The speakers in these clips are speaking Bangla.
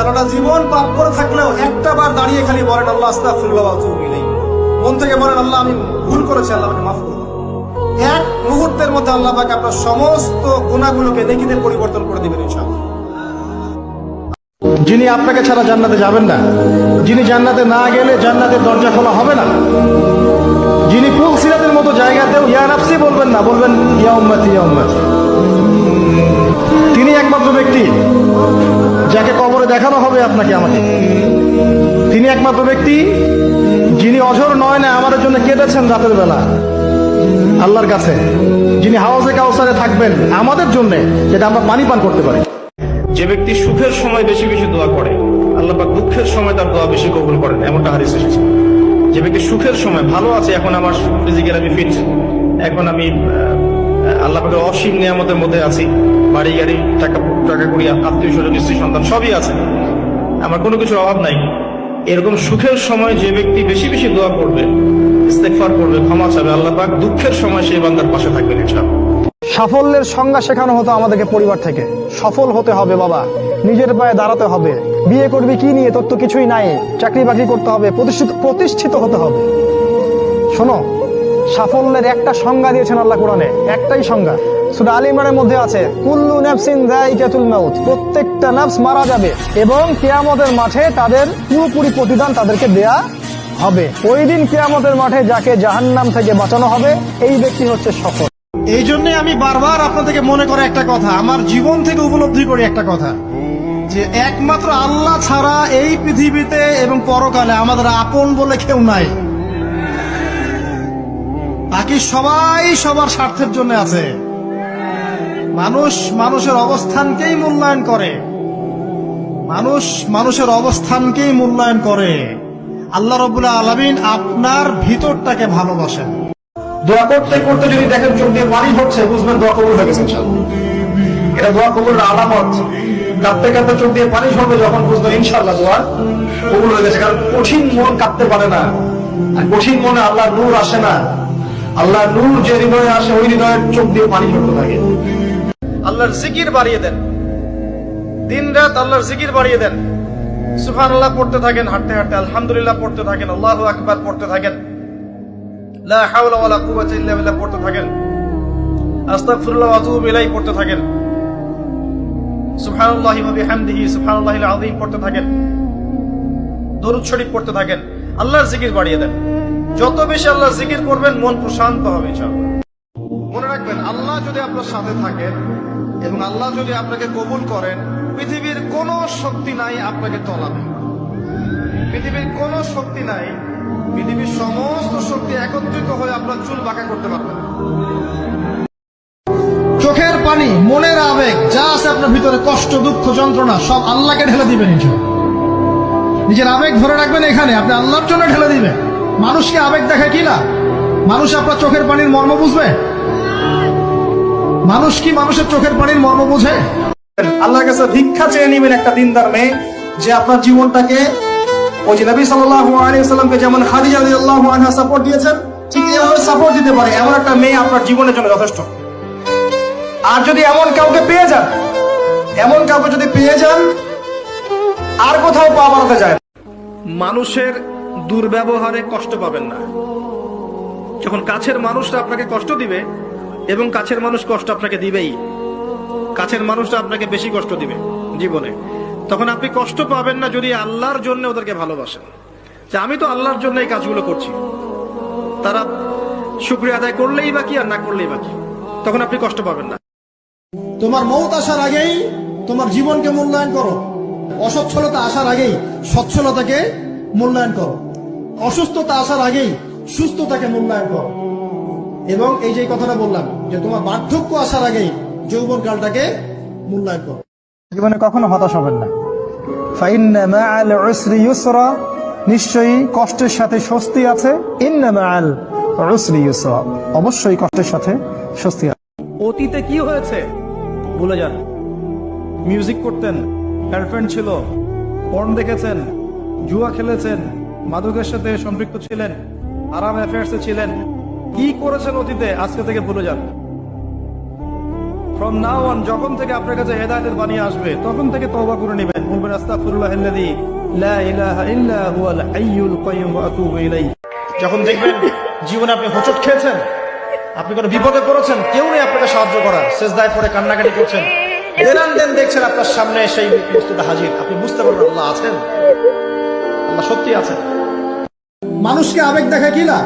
সারাটা জীবন পাপ করে থাকলেও একটা বার দাঁড়িয়ে খালি বলেন আল্লাহ আস্তাগফিরুল্লাহ ওয়া আতুবু ইলাইহি, মন থেকে বলেন আল্লাহ আমি ভুল করেছি, আল্লাহ আমাকে মাফ করুন। এক মুহূর্তের মধ্যে আল্লাহ পাক আপনার সমস্ত গুনাহগুলোকে নেকিতে পরিবর্তন করে দিবেন ইনশাআল্লাহ। যিনি আপনাকে ছাড়া জান্নাতে যাবেন না, যিনি জান্নাতে না গেলে জান্নাতের দরজা খোলা হবে না, যিনি পুল সিরাতের মতো জায়গাতেও ইয়া নাফসি বলবেন না, বলবেন ইয়া উম্মতি ইয়া উম্মতি, তিনি একমাত্র ব্যক্তি যাকে কবরে দেখানো হবে আপনাকে আমাকে। তিনি একমাত্র ব্যক্তি যিনি অঝর নয় না আমাদের জন্য কেঁদেছেন রাতের বেলা আল্লাহর কাছে, যিনি হাউজে কাউসারে থাকবেন আমাদের জন্য, যেটা আমরা পানি পান করতে পারি। যে ব্যক্তি সুখের সময় বেশি বেশি দোয়া করে, আল্লাহ পাক দুঃখের সময় তার দোয়া বেশি কবুল করেন, এমনটা হাদিস এসেছে। যে ব্যক্তি সুখের সময় ভালো আছে, এখন আমার ফিজিক্যাল আমি ফিট, এখন আমি আল্লাহ পাকের অসীম নিয়ামতের মধ্যে আছি, বাড়ি গাড়ি টাকা করি, আত্মীয় স্বজন স্ত্রী সন্তান সবই আছে, আমার কোনো কিছুর অভাব নাই, এরকম সুখের সময় যে ব্যক্তি বেশি বেশি দোয়া করবে, ইস্তেগফার করবে, ক্ষমা চাবে, আল্লাহ পাক দুঃখের সময় সেই বান্দার পাশে থাকবেন ইনশাআল্লাহ। সাফল্যের সংজ্ঞা শেখানো হতো আমাদেরকে পরিবার থেকে। সফল হতে হবে বাবা, নিজের পায়ে দাঁড়াতে হবে, বিয়ে করবি কি নিয়ে, তোর তো কিছুই নাই, চাকরি বাকরি করতে হবে, প্রতিষ্ঠিত হতে হবে। শোনো, সাফল্যের একটা সংজ্ঞা দিয়েছেন আল্লাহ কোরআনে, একটাই সংজ্ঞা, সূরা আলে ইমরানের মধ্যে আছে, কুল্লু নাফসিন যায়িকাতুল মাউত, প্রত্যেকটা নফস মারা যাবে এবং কিয়ামতের মাঠে তাদের পুরোপুরি প্রতিদান তাদেরকে দেয়া হবে। ওই দিন কিয়ামতের মাঠে যাকে জাহান্নাম থেকে বাঁচানো হবে, এই ব্যক্তি হচ্ছে সফল। এই জন্য আমি বারবার আপনাদেরকে মনে করে একটা কথা, আমার জীবন থেকে উপলব্ধি করি একটা কথা, যে একমাত্র আল্লাহ ছাড়া এই পৃথিবীতে এবং পরকালে আমাদের আপন বলে কেউ নাই। বাকি সবাই সবার স্বার্থের জন্য আছে। মানুষ মানুষের অবস্থানকেই মূল্যায়ন করে, মানুষ মানুষের অবস্থানকেই মূল্যায়ন করে। আল্লাহ রাব্বুল আলামিন আপনার ভিতরটাকে ভালোবাসেন। দোয়া করতে করতে যদি দেখেন চোখ দিয়ে পানি ঝরছে, বুঝবেন দোয়া কবুল হয়ে গেছে ইনশাআল্লাহ। এটা দোয়া কবুলের আলামত। কাঁদতে কাঁদতে চোখ দিয়ে পানি ঝরবে যখন, বুঝবেন ইনশাআল্লাহ দোয়া কবুল হয়ে গেছে। কারণ কঠিন মন কাঁদতে পারে না, আর কঠিন মনে আল্লাহর নূর আসে না। আল্লাহর নূর যে হৃদয়ে আসে, ওই হৃদয়ের চোখ দিয়ে পানি ঝরতে থাকে। আল্লাহর জিকির বাড়িয়ে দেন, দিন রাত আল্লাহর জিকির বাড়িয়ে দেন। সুবহানাল্লাহ পড়তে থাকেন, হাঁটতে হাঁটতে আলহামদুলিল্লাহ পড়তে থাকেন, আল্লাহু আকবার পড়তে থাকেন, লা হাওলা ওয়ালা কুওয়াতা ইল্লা বিল্লাহ পড়তে থাকেন, আস্তাগফিরুল্লাহ ওয়া আতুবু ইলাইহি পড়তে থাকেন, সুবহানাল্লাহি ওয়া বিহামদিহি সুবহানাল্লাহিল আযীম পড়তে থাকেন, দরুদ শরীফ পড়তে থাকেন, আল্লাহর জিকির বাড়িয়ে দেন। যত বেশি আল্লাহর জিকির করবেন, মন প্রশান্ত হবে ইনশাআল্লাহ। মনে রাখবেন, আল্লাহ যদি আপনার সাথে থাকেন এবং আল্লাহ যদি আপনাকে কবুল করেন, পৃথিবীর কোনো শক্তি নাই আপনাকে তলাবে। পৃথিবীর কোনো শক্তি নাই, পৃথিবীর সমস্ত শক্তি একত্রিত হয়ে আপনার চুল বাঁকা করতে পারবে না। চোখের পানি, মনের আবেগ যা আছে আপনার ভিতরে, কষ্ট দুঃখ যন্ত্রণা, সব আল্লাহকে ঢেলে দিবেন ইনশাআল্লাহ। নিজের আবেগ ধরে রাখবেন এখানে, আপনি আল্লাহর জন্য ঢেলে দিবেন। মানুষকে আবেগ দেখে কি না? মানুষ আপনার চোখের পানির মর্ম বুঝবে? মানুষ কি মানুষের চোখের পানির মর্ম বুঝে? আল্লাহর কাছে ভিক্ষা চেয়ে নেবেন একটা দিনদার মেয়ে, যে আপনার জীবনটাকে, ওই যে নবী সাল্লাল্লাহু আলাইহি ওয়াসাল্লামকে যেমন খাদিজা রাদিয়াল্লাহু আনহা সাপোর্ট দিয়েছেন, ঠিক এইভাবে সাপোর্ট দিতে পারে এমন একটা মেয়ে আপনার জীবনের জন্য যথেষ্ট। আর যদি এমন কাউকে পেয়ে যান, এমন কাউকে যদি পেয়ে যান, আর কোথাও পা বাড়াতে যায় না। মানুষের দুর্ব্যবহারে কষ্ট পাবেন না। যখন কাছের মানুষরা আপনাকে কষ্ট দিবে, এবং কাছের মানুষ কষ্ট আপনাকে দিবেই, কাছের মানুষরা আপনাকে বেশি কষ্ট দিবে জীবনে, তখন আপনি কষ্ট পাবেন না যদি আল্লাহর জন্য ওদেরকে ভালোবাসেন, যে আমি তো আল্লাহর জন্য এই কাজগুলো করছি, তারা শুকরিয়া আদায় করলেই বা কি আর না করলেই বা কি, তখন আপনি কষ্ট পাবেন না। তোমার মৌত আসার আগেই তোমার জীবনকে মূল্যায়ন করো, অসচ্ছলতা আসার আগেই সচ্ছলতাকে মূল্যায়ন করো, অসুস্থতা আসার আগেই সুস্থতাকে মূল্যায়ন করো, এবং এই যে কথাটা বললাম যে তোমার বার্ধক্য আসার আগেই যৌবনকালটাকে মূল্যায়ন করো। জীবনে কখনো হতাশ হবেন না। ফাইন্না মাআল উসরি ইউসরা, নিশ্চয়ই কষ্টের সাথে স্বস্তি আছে। ইন্না মাআল উসরি ইউসরা, অবশ্যই কষ্টের সাথে স্বস্তি আছে। অতীতে কি হয়েছে ভুলে যান। মিউজিক করতেন, গার্লফ্রেন্ড ছিল, পর্ন দেখেছেন, জুয়া খেলেছেন, মাদকের সাথে সম্পৃক্ত ছিলেন, আরাম অ্যাফেয়ার্সে ছিলেন, কি করেছেন অতীতে, আজকে থেকে ভুলে যান। ফ্রম নাও অন যখন থেকে আপনার কাছে হেদায়েতের বাণী আসবে তখন থেকে তওবা করে নেবেন, বলবেন আস্তাগফিরুল্লাহাল্লাযী লা ইলাহা ইল্লা হুয়াল হাইয়ুল কাইয়্যুম ওয়া আতুবু ইলাইহি। যখন দেখবেন জীবনে আপনি হোঁচট খেয়েছেন, আপনি কোনো বিপদে পড়েছেন, কেউ নেই আপনাকে সাহায্য করার, সেজদায় পড়ে কান্নাকাটি করছেন, দেন দেখছেন আপনার সামনে সেই বস্তুটা হাজির, আপনি বুঝতে পারবেন আল্লাহ আছেন, আল্লাহ সত্যি আছেন। মানুষকে আবেগ দেখা কি না?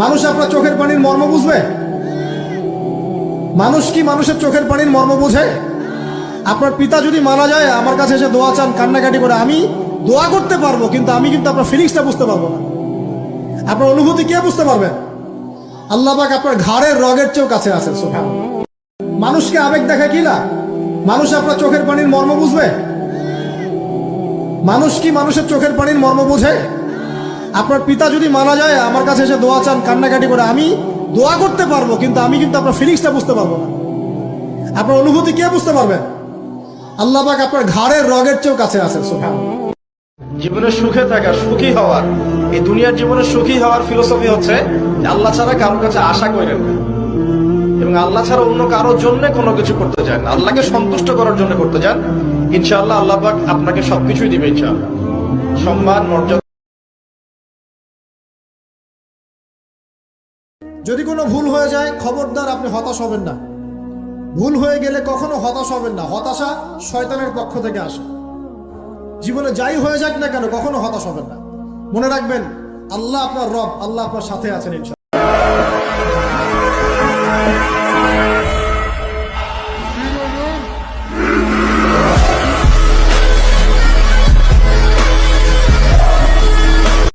মানুষ আপনার চোখের পানির মর্ম বুঝবে? মানুষ কি মানুষের চোখের পানির মর্ম বোঝে? আপনার পিতা যদি মারা যায়, আমার কাছে এসে দোয়া চান কান্নাকাটি করে, আমি দোয়া করতে পারবো, কিন্তু আমি কিন্তু আপনার ফিলিংসটা বুঝতে পারবো না। আপনার অনুভূতি কে বুঝতে পারবে? আল্লাহ পাক আপনার ঘাড়ের রগের চেয়েও কাছে আছেন। সুবহানাল্লাহ। মানুষকে আবেগ দেখা কি না? মানুষ আপনার চোখের পানির মর্ম বুঝবে? মানুষ কি মানুষের চোখের পানির মর্ম বোঝে? আপনার পিতা যদি মারা যায়, আমার কাছে এসে দোয়া চান কান্নাকাটি করে, আমি দোয়া করতে পারবো, কিন্তু আমি কিন্তু আপনার ফিলিংসটা বুঝতে পারবো না। আপনার অনুভূতি কে বুঝতে পারবে? আল্লাহ পাক আপনার ঘাড়ের রগের চেয়েও কাছে আছেন। সুবহানাল্লাহ। জীবনে সুখে থাকা, সুখী হওয়ার, এই দুনিয়ার জীবনে সুখী হওয়ার ফিলোসফি হচ্ছে যে আল্লাহ ছাড়া কারোর কাছে আশা করেন না, এবং আল্লাহ ছাড়া অন্য কারোর জন্য কোনো কিছু করতে চান, আল্লাহকে সন্তুষ্ট করার জন্য করতে চান। ইনশাআল্লাহ আল্লাহ পাক আপনাকে সবকিছুই দিবে ইনশাআল্লাহ, সম্মান, মর্যাদা। যদি কোনো ভুল হয়ে যায়, খবরদার আপনি হতাশ হবেন না। ভুল হয়ে গেলে কখনো হতাশ হবেন না। হতাশা শয়তানের পক্ষ থেকে আসে। জীবনে যাই হয়ে যাক না কেন, কখনো হতাশ হবেন না। মনে রাখবেন, আল্লাহ আপনার রব, আল্লাহ আপনার সাথে আছেন ইনশাআল্লাহ।